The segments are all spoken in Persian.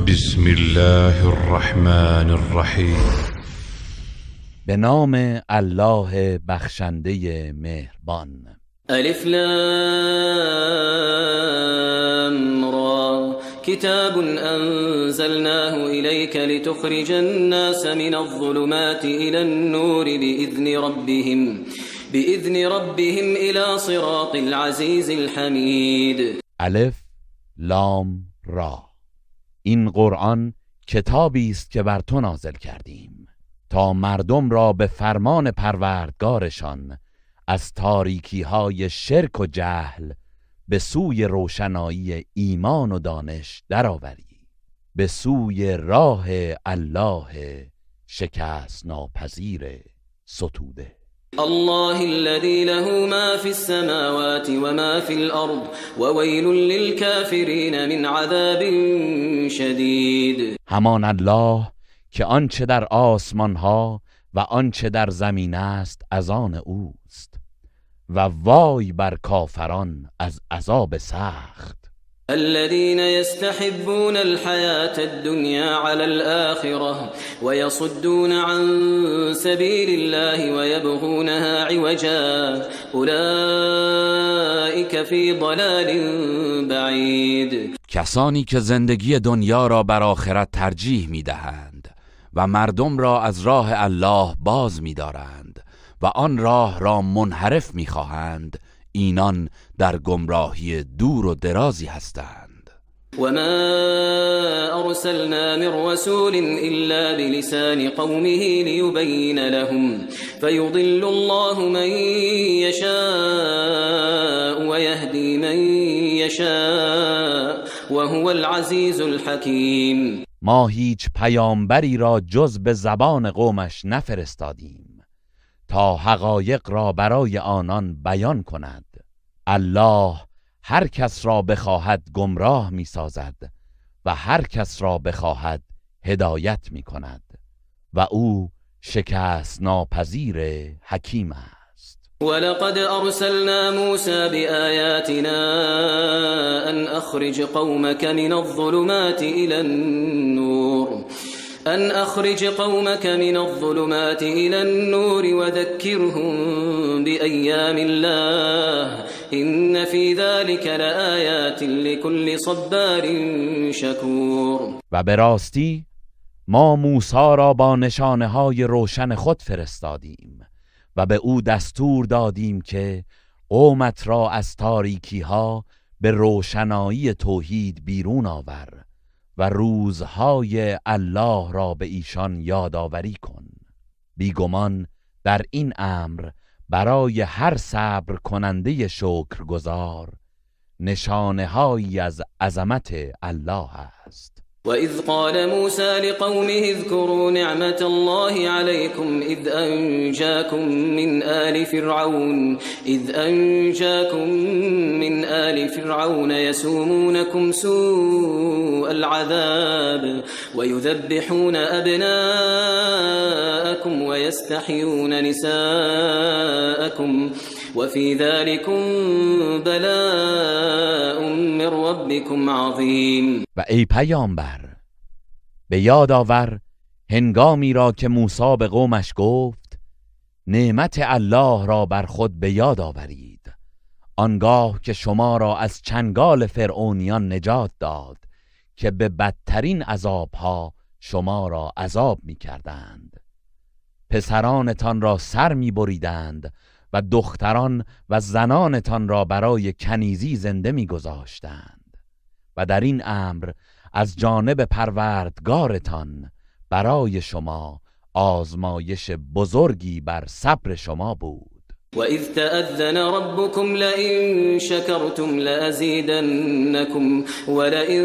بسم الله الرحمن الرحیم. به نام الله بخشنده مهربان. الف لام را کتاب انزلناه الیک لتخرج الناس من الظلمات الى النور بإذن ربهم الى صراط العزیز الحمید. الف لام را، این قرآن کتابی است که بر تو نازل کردیم تا مردم را به فرمان پروردگارشان از تاریکی‌های شرک و جهل به سوی روشنایی ایمان و دانش درآوری، به سوی راه الله شکست ناپذیر ستوده. الله الذي له ما في السماوات وما في الأرض وويل للكافرين من عذاب شدید. همان الله که آنچه در آسمان ها و آنچه در زمین است از آن اوست و وای بر کافران از عذاب سخت. الذين يستحبون الحياة الدنيا على الآخرة ويصدون عن سبيل الله ويبغونها عوجا أولئك في ضلال بعید. کسانی که زندگی دنیا را بر آخرت ترجیح می‌دهند و مردم را از راه الله باز می‌دارند و آن راه را منحرف می‌خواهند، اینان در گمراهی دور و درازی هستند. وما ارسلنا من رسول الا بلسان قومه ليبين لهم فيضل الله من يشاء ويهدي من يشاء وهو العزيز الحكيم. ما هیچ پیامبری را جز به زبان قومش نفرستادیم تا حقایق را برای آنان بیان کند. الله هر کس را بخواهد گمراه می سازد و هر کس را بخواهد هدایت می کند و او شکست ناپذیر حکیم است. ولقد ارسلنا موسى بآياتنا ان اخرج قومك من الظلمات إلى النور وذكرهم بأيام الله إن في ذلك لآيات لكل صبار شكور. و به راستی ما موسی را با نشانه‌های روشن خود فرستادیم و به او دستور دادیم که قومت را از تاریکی‌ها به روشنایی توحید بیرون آور و روزهای الله را به ایشان یادآوری کن. بیگمان در این امر برای هر صبر کننده شکرگزار نشانه‌هایی از عظمت الله است. وَإِذْ قَالَ مُوسَى لِقَوْمِهِ اذْكُرُوا نِعْمَةَ اللَّهِ عَلَيْكُمْ إِذْ أَنْجَاكُمْ مِنْ آلِ فِرْعَوْنَ يَسُومُونَكُمْ سُوءَ الْعَذَابِ وَيُذَبِّحُونَ أَبْنَاءَكُمْ وَيَسْتَحْيُونَ نِسَاءَكُمْ وفي ذلكم بلاء من ربكم عظیم. و ای پیامبر، به یاد آور هنگامی را که موسی به قومش گفت نعمت الله را بر خود به یاد آورید، آنگاه که شما را از چنگال فرعونیان نجات داد که به بدترین عذابها شما را عذاب می کردند. پسرانتان را سر می بریدند و دختران و زنانتان را برای کنیزی زنده می‌گذاشتند و در این امر از جانب پروردگارتان برای شما آزمایش بزرگی بر صبر شما بود. وَإِذْ تَأَذَّنَ رَبُّكُمْ لَئِن شَكَرْتُمْ لَأَزِيدَنَّكُمْ وَلَئِن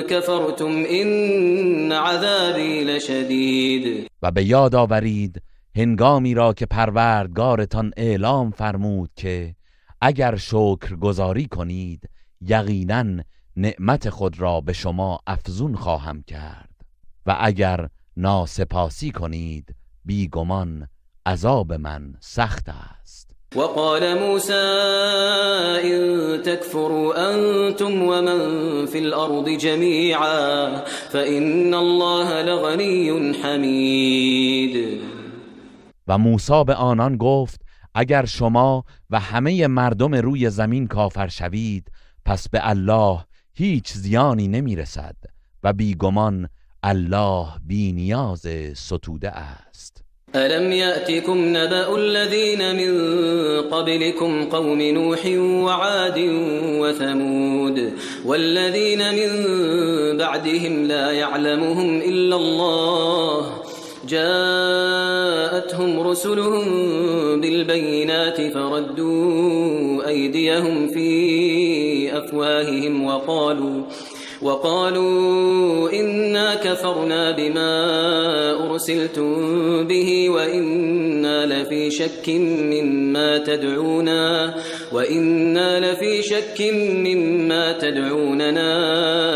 كَفَرْتُمْ إِنَّ عَذَابِي لَشَدِيدٌ. و به یاد آورید هنگامی را که پروردگارتان اعلام فرمود که اگر شکر گزاری کنید یقینا نعمت خود را به شما افزون خواهم کرد و اگر ناسپاسی کنید بیگمان عذاب من سخت است. وقال موسى إن تكفروا أنتم ومن في الأرض جميعا فإن الله لغني حمید. و موسی به آنان گفت اگر شما و همه مردم روی زمین کافر شوید پس به الله هیچ زیانی نمیرسد و بیگمان الله بی نیاز ستوده است. ألم يأتكم نبأ الذين من قبلكم قوم نوح وعاد وثمود والذين من بعدهم لا يعلمهم إلا الله جاءتهم رسلهم بالبينات فردوا أيديهم في أفواههم وقالوا إنا كفرنا بما أرسلتم به وإنا لفي شك مما تدعوننا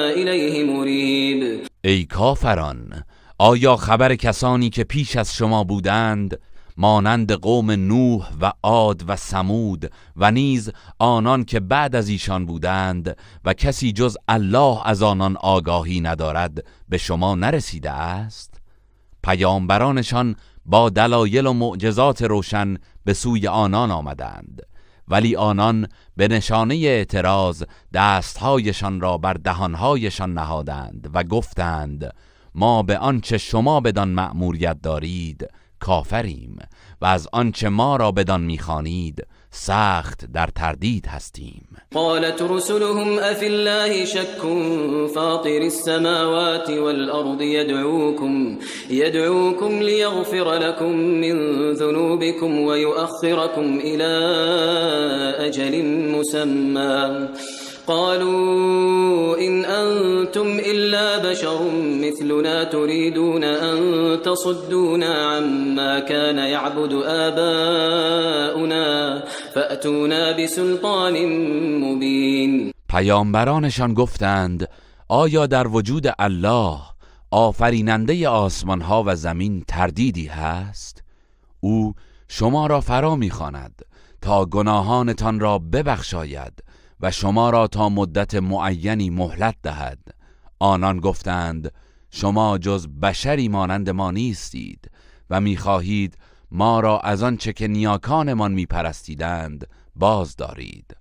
إليه مريب. ای کافران، آیا خبر کسانی که پیش از شما بودند مانند قوم نوح و عاد و ثمود و نیز آنان که بعد از ایشان بودند و کسی جز الله از آنان آگاهی ندارد به شما نرسیده است؟ پیامبرانشان با دلایل و معجزات روشن به سوی آنان آمدند، ولی آنان به نشانه اعتراض دستهایشان را بر دهانهایشان نهادند و گفتند ما به آنچه شما بدان مأموریت دارید کافریم و از آنچه ما را بدان میخوانید سخت در تردید هستیم. قالت رسلهم افی الله شک فاطر السماوات والارض يدعوكم ليغفر لكم من ذنوبكم ويؤخركم الى اجل مسمى قالوا إن أنتم إلا بشر مثلنا تريدون أن تصدونا عما كان يعبد آباؤنا فأتونا بسلطان مبين. پیامبرانشان گفتند آیا در وجود الله آفریننده آسمان ها و زمین تردیدی هست؟ او شما را فرا می‌خواند تا گناهانتان را ببخشاید و شما را تا مدت معینی مهلت دهد. آنان گفتند شما جز بشری مانند ما نیستید و میخواهید ما را از آنچه که نیاکانمان میپرستیدند باز دارید،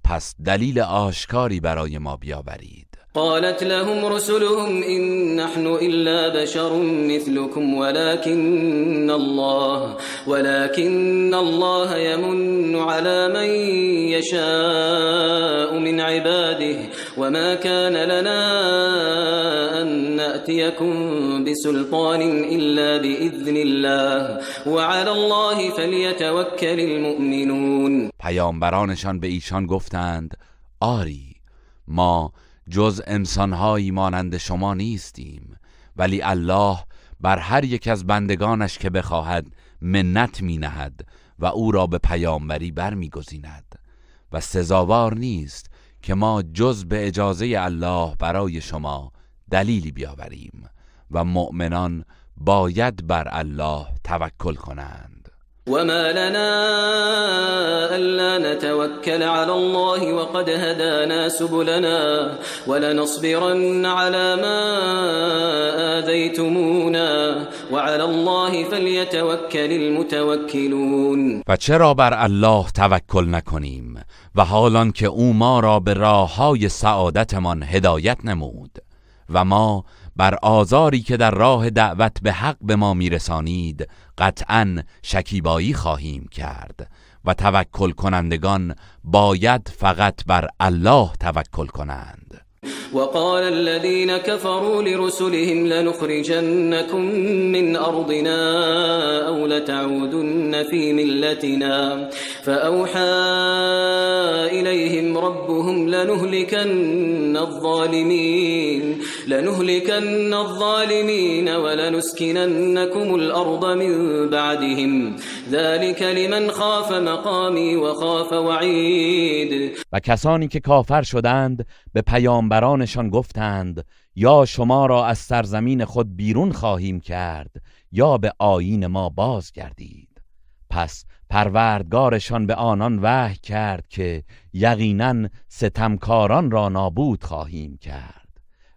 پس دلیل آشکاری برای ما بیاورید. قالت لهم رسلهم إن نحن إلا بشر مثلكم ولكن الله يمن على من يشاء من عباده وما كان لنا أن نأتيكم بسلطان إلا بإذن الله وعلى الله فليتوكل المؤمنون. پیامبرانشان به ایشان گفتند آری، ما جز انسانهایی مانند شما نیستیم، ولی الله بر هر یک از بندگانش که بخواهد منت می نهد و او را به پیامبری برمیگزیند و سزاوار نیست که ما جز به اجازه الله برای شما دلیلی بیاوریم و مؤمنان باید بر الله توکل کنند. وما لنا ألا نتوكل على الله وقد هدانا سبلنا ولنصبرن على ما آذيتمونا وعلى الله فليتوكل المتوكلون. و چرا بر الله توکل نکنیم و حالان که او ما را به راههای سعادتمان هدایت نمود و ما بر آزاری که در راه دعوت به حق به ما میرسانید قطعاً شکیبایی خواهیم کرد و توکل کنندگان باید فقط بر الله توکل کنند. وقال الذين كفروا لرسلهم لنخرجنكم من أرضنا أو لتعودن في ملتنا فأوحى إليهم ربهم لنهلكن الظالمين ولنسكننكم الأرض من بعدهم ذلك لمن خاف مقامي وخاف وعيد. و کسانی که کافر شدند به پیامبرانشان گفتند یا شما را از سرزمین خود بیرون خواهیم کرد یا به آیین ما بازگردید. پس پروردگارشان به آنان وحی کرد که یقیناً ستمکاران را نابود خواهیم کرد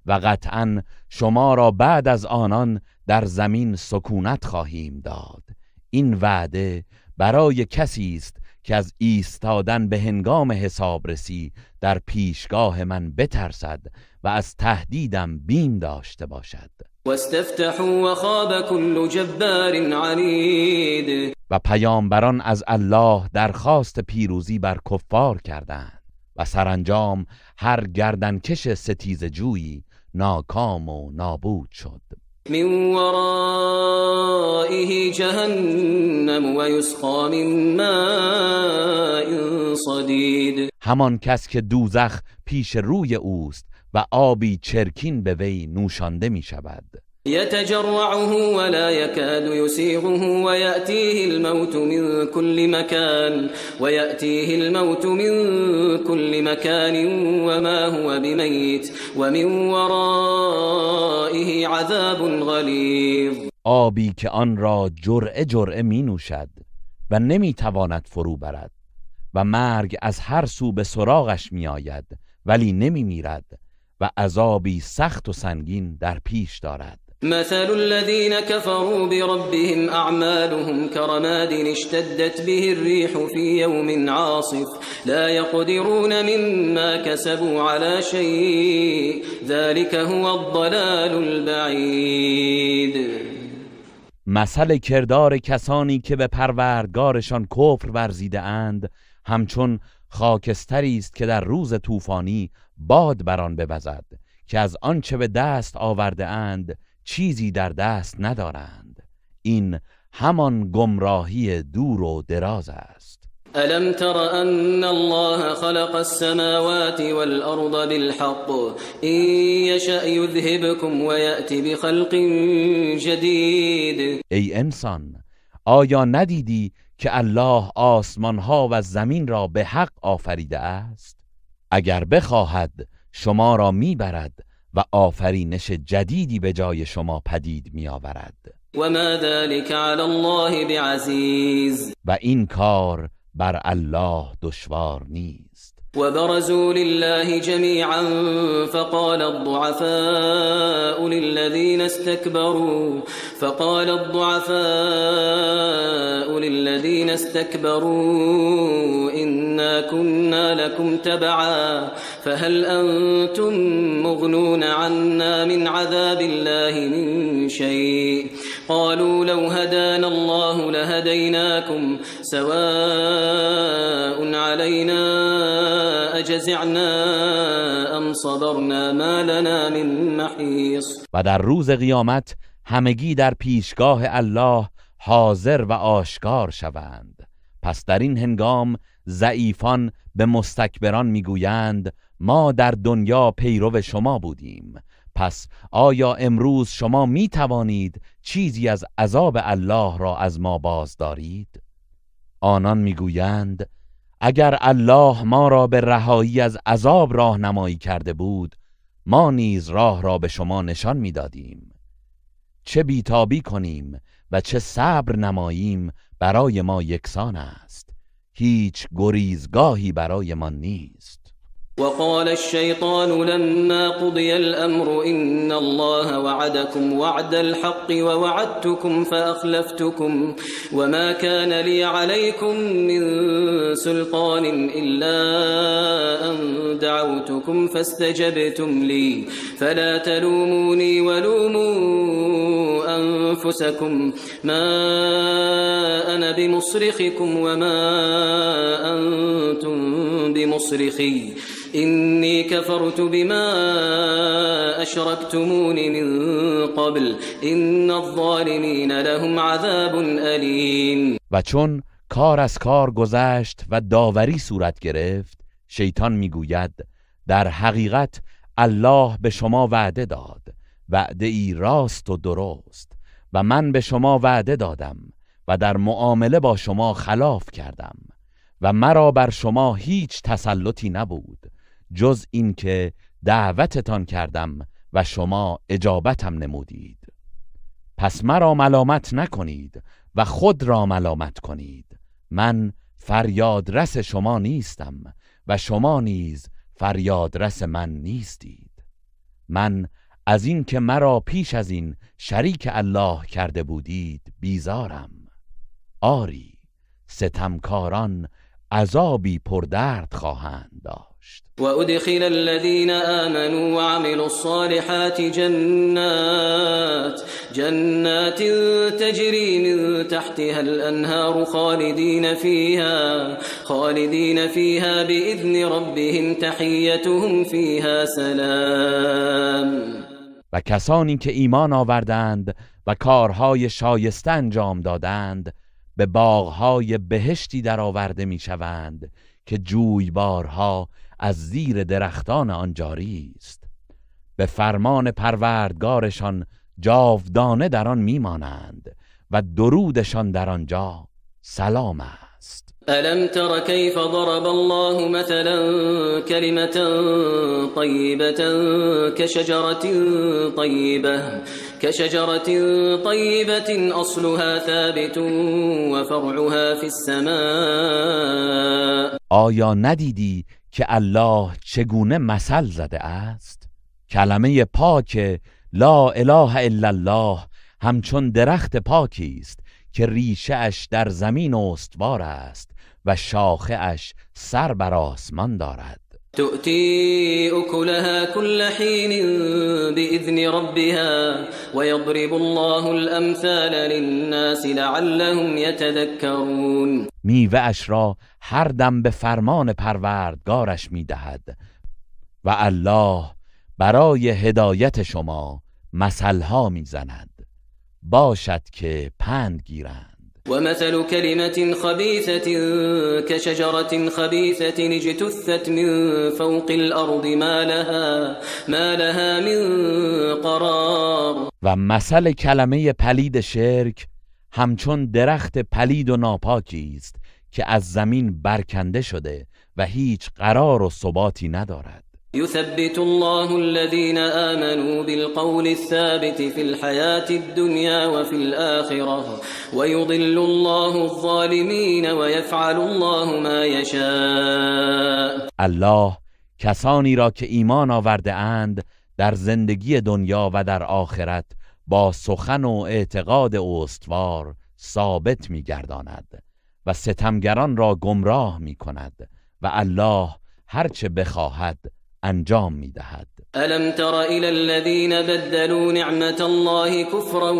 و قطعاً شما را بعد از آنان در زمین سکونت خواهیم داد. این وعده برای کسی است که از ایستادن به هنگام حسابرسی در پیشگاه من بترسد و از تهدیدم بیم داشته باشد. واستفتحوا وخاب كل جبار عنید. و پیامبران از الله درخواست پیروزی بر کفار کردند و سرانجام هر گردنکش ستیز جویی ناکام و نابود شد. من ورائه جهنم و یسقا من ماء صدید. همان کس که دوزخ پیش روی اوست و آبی چرکین به وی نوشانده می شود. يتجرعه ولا يكاد يسيغه ويأتيه الموت من كل مكان وما هو بميت ومن ورائه عذاب غلیظ. آبی که آن را جرعه جرعه می نوشد و نمی تواند فرو برد و مرگ از هر سو به سراغش می آید ولی نمی میرد و عذابی سخت و سنگین در پیش دارد. مثل الذين كفروا بربهم أعمالهم كرماد اشتدت به الريح في يوم عاصف لا يقدرون مما كسبوا على شيء ذلك هو الضلال البعيد. مثل کردار کسانی که به پروردگارشان کفر ورزیده اند همچون خاکستری است که در روز طوفانی باد بر آن بوزد که از آنچه به دست آورده اند چیزی در دست ندارند. این همان گمراهی دور و دراز است. ألم تر أن الله خلق السماوات والأرض بالحق إن يشأ يذهبكم ويأتي بخلق جديد. ای انسان، آیا ندیدی که الله آسمانها و زمین را به حق آفریده است؟ اگر بخواهد شما را میبرد و آفرینش جدیدی به جای شما پدید می آورد. وما ذلك على الله بعزیز. و این کار بر الله دشوار نیست. وبرزوا لله جميعا فقال الضعفاء للذين استكبروا إنا كنا لكم تبعا فهل أنتم مغنون عنا من عذاب الله من شيء قالوا لو هدانا الله لهديناكم سواء علينا أجزعنا أم صبرنا ما لنا من محيص. و در روز قیامت همگی در پیشگاه الله حاضر و آشکار شوند. پس در این هنگام ضعیفان به مستکبران میگویند ما در دنیا پیرو شما بودیم، پس آیا امروز شما می توانید چیزی از عذاب الله را از ما باز دارید؟ آنان میگویند اگر الله ما را به رهایی از عذاب راهنمایی کرده بود ما نیز راه را به شما نشان میدادیم. چه بیتابی کنیم و چه صبر نماییم برای ما یکسان است، هیچ گریزگاهی برای ما نیست. وقال الشيطان لما قضي الأمر إن الله وعدكم وعد الحق ووعدتكم فأخلفتكم وما كان لي عليكم من سلطان إلا أن دعوتكم فاستجبتم لي فلا تلوموني ولوموا أنفسكم ما أنا بمصرخكم وما أنتم بمصرخي إني كفرت بما أشركتمون من قبل إن الظالمين لهم عذاب أليم. و چون کار از کار گذشت و داوری صورت گرفت شیطان میگوید در حقیقت الله به شما وعده داد، وعده ای راست و درست، و من به شما وعده دادم و در معامله با شما خلاف کردم و مرا بر شما هیچ تسلطی نبود جز این که دعوتتان کردم و شما اجابتم نمودید. پس مرا ملامت نکنید و خود را ملامت کنید. من فریادرس شما نیستم و شما نیز فریادرس من نیستید. من از این که مرا پیش از این شریک الله کرده بودید بیزارم. آری، ستمکاران عذابی پردرد خواهند داشت. و ادخل الذين آمنوا وعملوا الصالحات جنات تجري من تحتها الأنهار خالدين فيها بإذن ربهم تحيتهم فيها سلام. و کسانی که ایمان آوردند و کارهای شایسته انجام دادند به باغهای بهشتی درآورده میشوند که جویبارها از زیر درختان آن جاری است. به فرمان پروردگارشان جاودانه در آن میمانند و درودشان در آنجا سلام است. ألم تر كيف ضرب الله مثلا كلمة طيبة كشجرة طيبة أصلها ثابت وفرعها في السماء. آیا ندیدی که الله چگونه مثل زده است؟ کلمه پاک لا اله الا الله همچون درخت پاکی است که ریشه اش در زمین استوار است و شاخه اش سر بر آسمان دارد. تؤتي أكلها كل حين بإذن ربها ويضرب الله الأمثال للناس لعلهم يتذكرون. میوه اش را هر دم به فرمان پروردگارش میدهد و الله برای هدایت شما مثلها میزند، باشد که پند گیرند. ومثل كلمة خبيثة كشجرة خبيثة اجتثت من فوق الأرض ما لها من قرار. و مثل کلمه پلید شرک همچون درخت پلید و ناپاکی است که از زمین برکنده شده و هیچ قرار و ثباتی ندارد. يثبت الله الذين آمنوا بالقول الثابت في الحياة الدنيا وفي الآخرة ويضل الله الظالمين ويفعل الله ما يشاء. الله کسانی را که ایمان آورده اند در زندگی دنیا و در آخرت با سخن و اعتقاد استوار ثابت می‌گرداند و ستمگران را گمراه می‌کند و الله هرچه بخواهد انجام می‌دهد. ألم تر إلى الذين بدلوا نعمة الله كفرا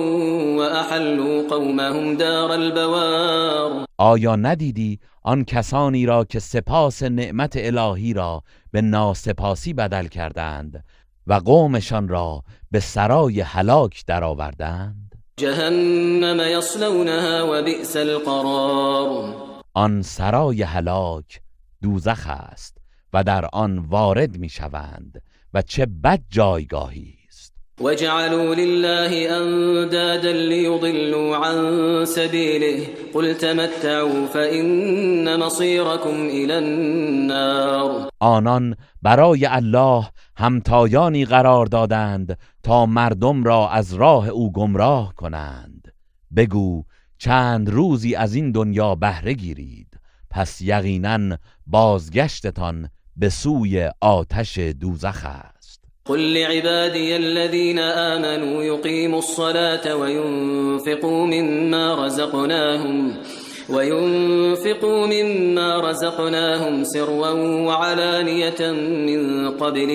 وأحلوا قومهم دار البوار. آیا ندیدی آن کسانی را که سپاس نعمت الهی را به ناسپاسی بدل کردند و قومشان را به سرای هلاک درآوردند؟ جهنم یصلونها و بئس القرار. آن سرای هلاک دوزخ است و در آن وارد میشوند و چه بد جایگاهی است. وجعلوا لله اندادا ليضلوا عن سبيله قل تمتعوا فإن مصيركم إلى النار. آنان برای الله همتایانی قرار دادند تا مردم را از راه او گمراه کنند. بگو چند روزی از این دنیا بهره گیرید، پس یقینا بازگشتتان به سوی آتش دوزخ است. قل لعبادي الذين آمنوا يقيموا الصلاة وينفقوا مما رزقناهم سرا وعلانية من قبل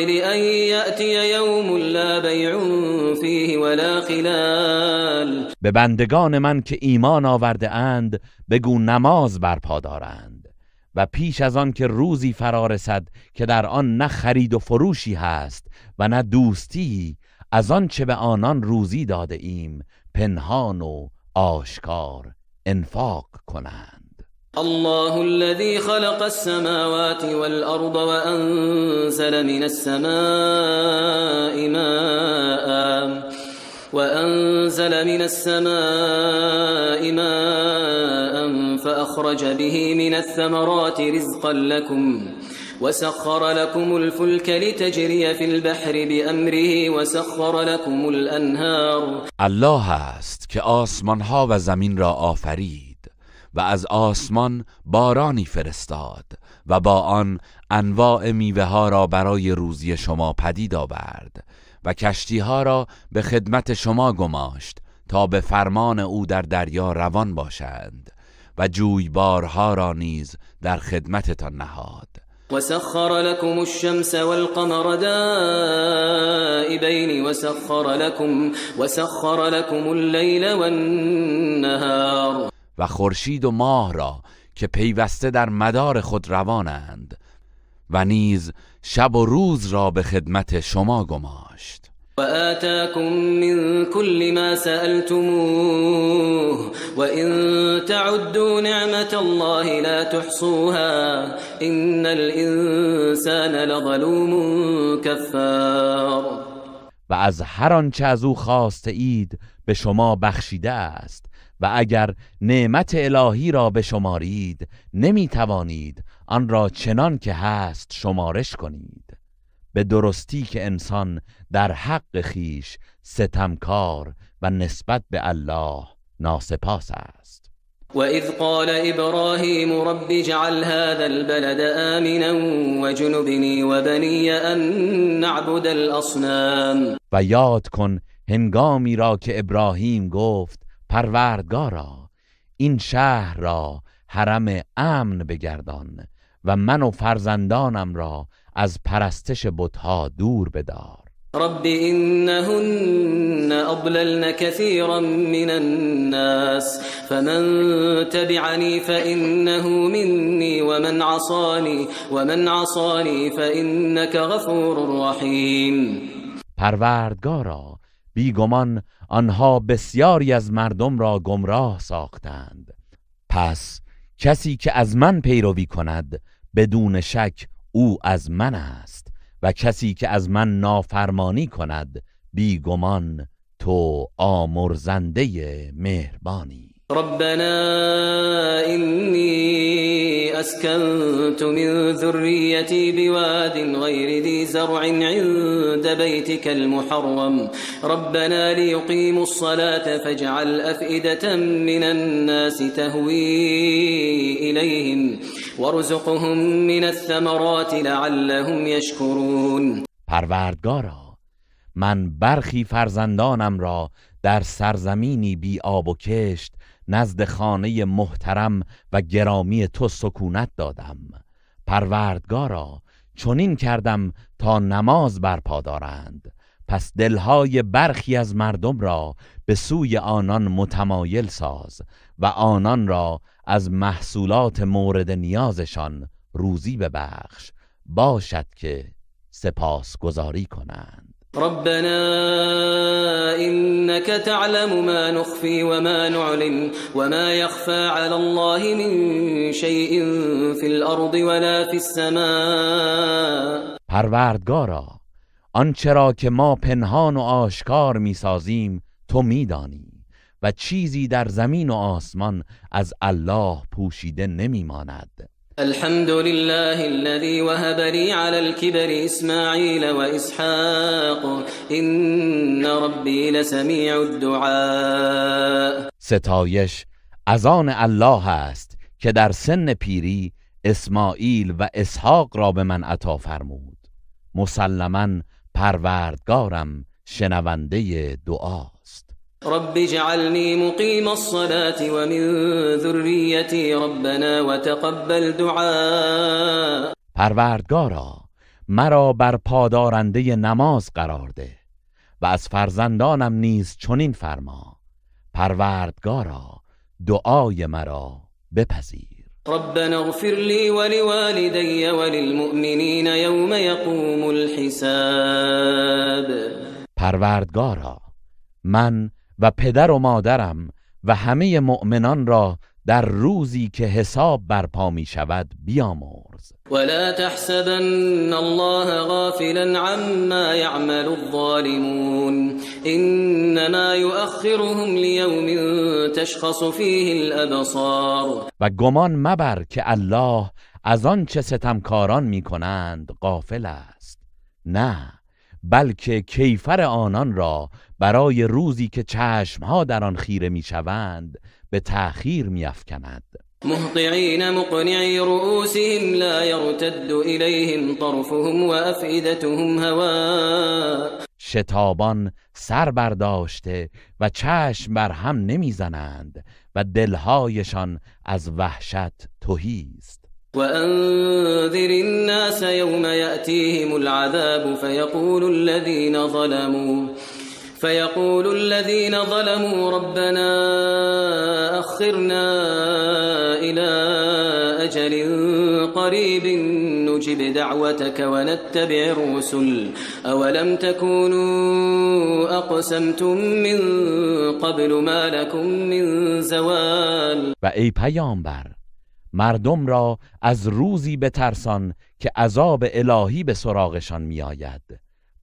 أن يأتي يوم لا بيع فيه ولا خلال. به بندگان من که ایمان آورده اند بگو نماز برپا دارند و پیش از آن که روزی فرا رسد که در آن نه خرید و فروشی هست و نه دوستی، از آن چه به آنان روزی داده ایم پنهان و آشکار انفاق کنند. الله الذي خلق السماوات والأرض وأنزل من السماء ماء فأخرج به من الثمرات رزقا لكم وسخر لكم الفلك لتجري في البحر بأمره وسخر لكم الأنهار. الله است که آسمان ها و زمین را آفرید و از آسمان بارانی فرستاد و با آن انواع میوه ها را برای روزی شما پدید آورد و کشتی ها را به خدمت شما گماشت تا به فرمان او در دریا روان باشند و جویبارها را نیز در خدمتتان نهاد. وسخر لكم الشمس والقمر دائبين وسخر لكم الليل والنهار. و خورشید و ماه را که پیوسته در مدار خود روانند و نیز شب و روز را به خدمت شما گماشت. وآتاكم من كل ما سألتموه وإن تعدوا نعمة الله لا تحصوها إن الإنسان لظلوم كفار. و از هر آنچه از او خواسته اید به شما بخشیده است و اگر نعمت الهی را بشمارید نمی توانید آن را چنان که هست شمارش کنید. به درستی که انسان در حق خیش ستمکار و نسبت به الله ناسپاس است. وَإِذْ قَالَ إِبْرَاهِيمُ رَبِّ اجْعَلْ هَذَا الْبَلَدَ آمِنًا وَاجْنُبْنِي وَبَنِيَّ أَن نَّعْبُدَ الْأَصْنَامَ. و یاد کن هنگامی را که ابراهیم گفت پروردگارا این شهر را حرم امن بگردان و من و فرزندانم را از پرستش بت‌ها دور بدار. رب إنهن أضللن كثيرا من الناس فمن تبعني فإنه مني ومن عصاني فإنك غفور رحيم. پروردگارا بیگمان آنها بسیاری از مردم را گمراه ساختند، پس کسی که از من پیروی کند بدون شک او از من است و کسی که از من نافرمانی کند بیگمان تو آمرزنده مهربانی. ربنا إني أسكنت من ذريتي بواد غير ذي زرع عند بيتك المحرم ربنا ليقيموا الصلاة فاجعل أفئدة من الناس تهوي إليهم وارزقهم من الثمرات لعلهم يشكرون. پروردگارا من برخی فرزندانم را در سرزمینی بی آب و کشت نزد خانه محترم و گرامی تو سکونت دادم. پروردگارا چنین کردم تا نماز برپا دارند، پس دلهای برخی از مردم را به سوی آنان متمایل ساز و آنان را از محصولات مورد نیازشان روزی ببخش، باشد که سپاسگزاری کنند. ربنا إنك تعلم ما نخفي وما نعلن وما يخفى على الله من شيء في الأرض ولا في السماء. پروردگارا آنچه را که ما پنهان و آشکار می‌سازیم تو می‌دانی و چیزی در زمین و آسمان از الله پوشیده نمی‌ماند. الحمد لله الذي وهب لي على الكبر إسماعيل وإسحاق إن ربي لسميع الدعاء. ستایش از آن الله است که در سن پیری اسماعیل و اسحاق را به من عطا فرمود. مسلماً پروردگارم شنونده دعاست. رب اجعلني مقيم الصلاة ومن ذريتي ربنا وتقبل دعاء. پروردگارا مرا بر پادارنده نماز قرار ده و از فرزندانم نیز چنین فرما. پروردگارا دعای مرا بپذیر. ربنا اغفر لي ولوالدي وللمؤمنين يوم يقوم الحساب. پروردگارا من و پدر و مادرم و همه مؤمنان را در روزی که حساب برپا می شود بیامرز. ولا تحسبن الله غافلا عما يعمل الظالمون انما يؤخرهم ليوم تشخص فيه الابصار. و گمان مبر که الله از آن چه ستمکاران می کنند غافل است. نه، بلکه کیفر آنان را برای روزی که چشمها در آن خیره می شوند به تأخیر می افکند. مهطعين مقنعي رؤوسهم لا يرتد إليهم طرفهم وأفئدتهم هواء. شتابان سر برداشته و چشم بر هم نمیزنند و دلهایشان از وحشت تهی است. وأنذر الناس يوم يأتيهم العذاب فيقول الذين ظلموا ربنا أخرنا إلى أجل قريب نجب دعوتك ونتبع الرسل أولم تكونوا أقسمتم من قبل ما لكم من زوال. و ای پیامبر، مردم را از روزی بترسان که عذاب الهی به سراغشان می آید.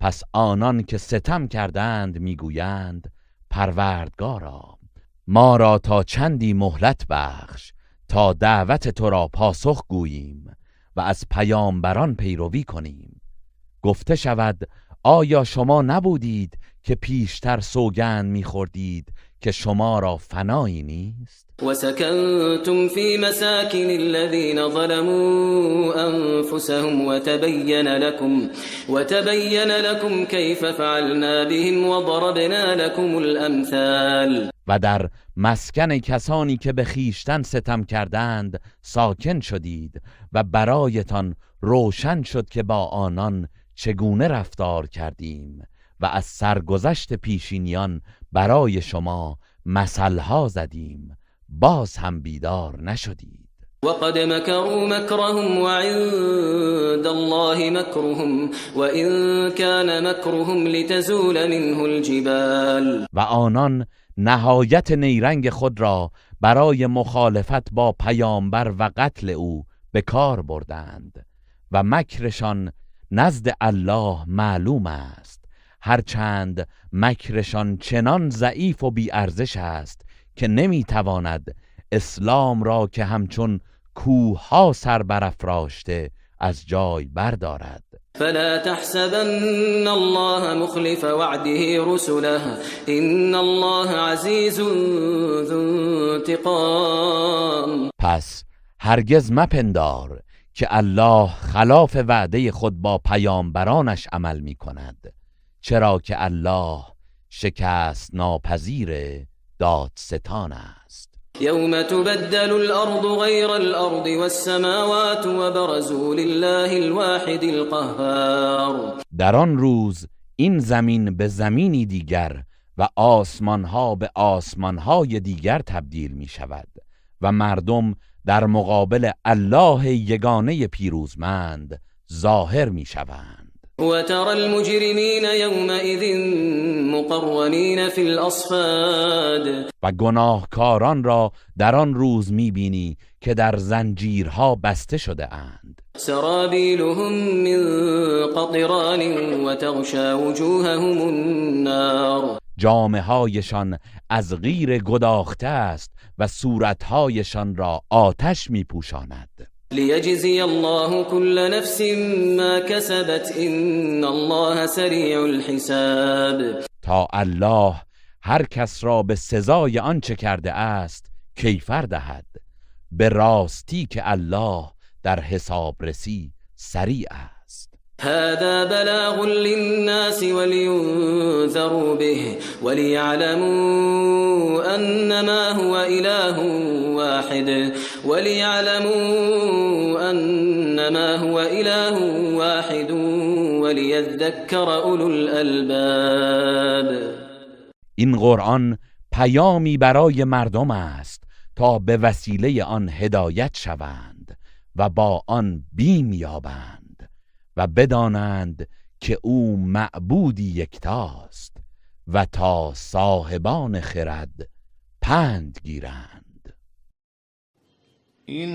پس آنان که ستم کردند میگویند پروردگارا ما را تا چندی مهلت بخش تا دعوت تو را پاسخ گوییم و از پیامبران پیروی کنیم. گفته شود آیا شما نبودید که پیشتر سوگند میخوردید که شما را فنایی نیست؟ وسكنتم في مساكن الذين ظلموا أنفسهم وتبين لكم كيف فعلنا بهم وضربنا لكم الأمثال. و در مسکن کسانی که به خیشتن ستم کردند ساکن شدید و برایتان روشن شد که با آنان چگونه رفتار کردیم و از سرگذشت پیشینیان برای شما مثلها زدیم، باز هم بیدار نشدید. وقد مكروا مكرهم وعند الله مكرهم وإن كان مكرهم لتزول منه الجبال. و آنان نهایت نیرنگ خود را برای مخالفت با پیامبر و قتل او به کار بردند و مکرشان نزد الله معلوم است، هرچند مکرشان چنان ضعیف و بی ارزش است که نمیتواند اسلام را که همچون کوه‌ها سر برافراشته از جای بردارد. فلا تحسبن الله مخلف وعده رسله ان الله عزیز ذو انتقام. پس هرگز مپندار که الله خلاف وعده خود با پیامبرانش عمل می کند، چرا که الله شکست ناپذیر دادستان است. یوم تبدل الارض غیر الارض والسماوات وبرزوا لله الواحد القهار. در آن روز این زمین به زمینی دیگر و آسمانها به آسمانهای دیگر تبدیل می شود و مردم در مقابل الله یگانه پیروزمند ظاهر می شوند. وترى المجرمين يومئذ مقرنين في الأصفاد. و گناهکاران را در آن روز میبینی که در زنجیرها بسته شده اند. سرابيلهم من قطران وتغشى وجوههم النار. جامه هایشان از قیر گداخته است و صورتهایشان را آتش میپوشاند. لیجزی الله كل نفس ما كسبت ان الله سریع الحساب. تا الله هر کس را به سزای آنچه کرده است کیفر دهد، به راستی که الله در حسابرسی سریع است. هذا بلاغ للناس ولينذروا به وليعلموا أنما هو إله واحد وليذكر أولو الألباب. این قرآن پیامی برای مردم است تا به وسیله آن هدایت شوند و با آن بیم یابند و بدانند که او معبودی یکتاست و تا صاحبان خرد پند گیرند. این